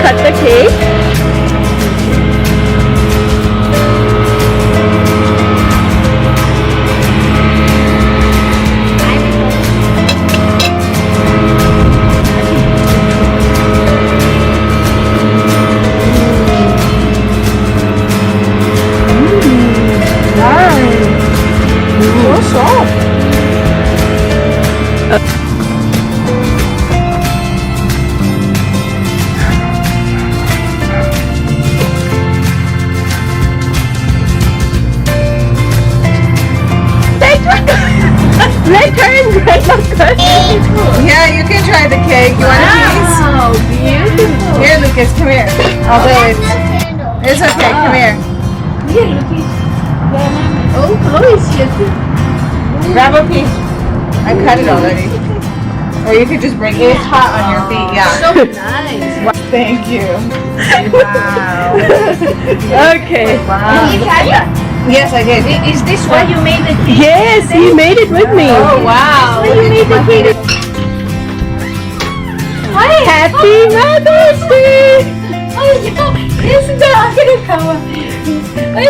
cut the cake. Red turn, red look good. Yeah, you can try the cake. You want a piece? Oh, beautiful. Here, Lucas, come here. Although it's okay. Come here. Here, Lucas. Oh, Chloe's here. Grab a piece. I cut it already. Or you could just break it. It's hot on your feet. Yeah. So nice. Thank you. Wow. Okay. Wow. Did you try it? Yes, I did. Is this why you made the cake? Yes, you made it with me. Oh, wow. Why you made the cake? Happy Mother's Day! Oh, yes, oh,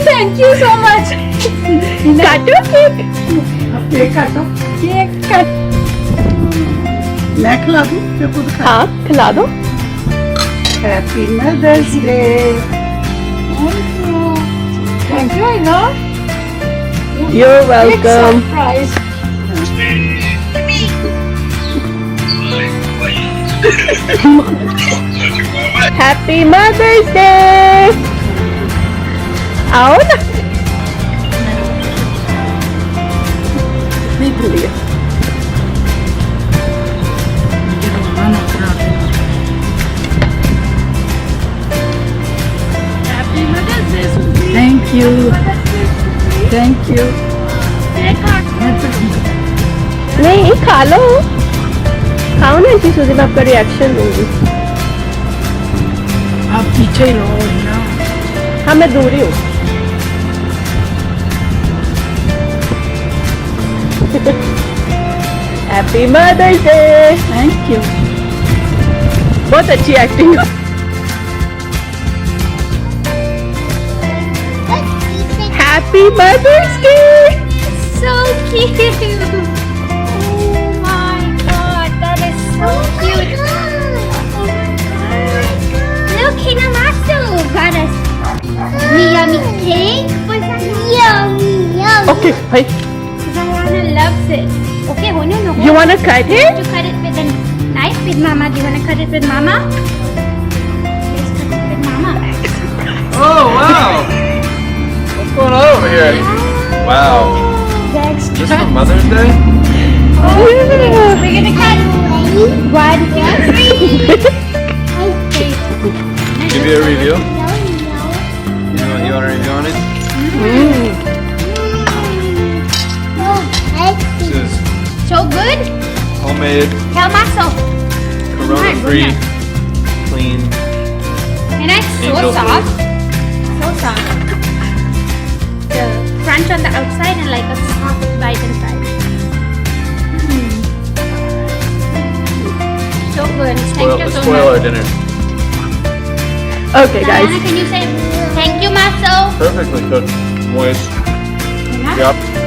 thank you so much. Cut your cake. Cake cut. मैं खिला दूँ मैं खुद खा हाँ, खिला दो. Happy Mother's Day. Thank you, I know. You're welcome. Surprise. Happy Mother's Day. आओ ना. देख लिया. Thank you. Thank you. नहीं खा लो. खाओ ना जी सुधी मैं आपका रिएक्शन दूंगी. आप पीछे ही रहो ना. हाँ मैं दूर ही हूँ. Happy Mother's Day. Thank you. बहुत अच्छी acting. Happy Mother's Day. So cute! Oh my god, that is so cute! Look, Hina got us yummy cake. Yummy, yummy. Okay, bye. Diana loves it. Okay, no. You wanna cut You it? have to cut it with a knife with Mama. Do you wanna cut it with Mama? Let's cut it with Mama. Oh, wow. What's going on over here? Wow. Thanks. Just for Mother's Day? Oh, we're gonna cut 1, 2, 3. Okay. Give you a review. You want a review on it? This is So good. homemade, Tell Maso. corona-free, clean. And it's so Angel soft. So soft. The crunch on the outside and like a soft bite inside. So good. Thank you so Spoil our much. dinner. Okay, guys. Diana, can you say thank you, Maso? Perfectly cooked, moist. Enough? Yep.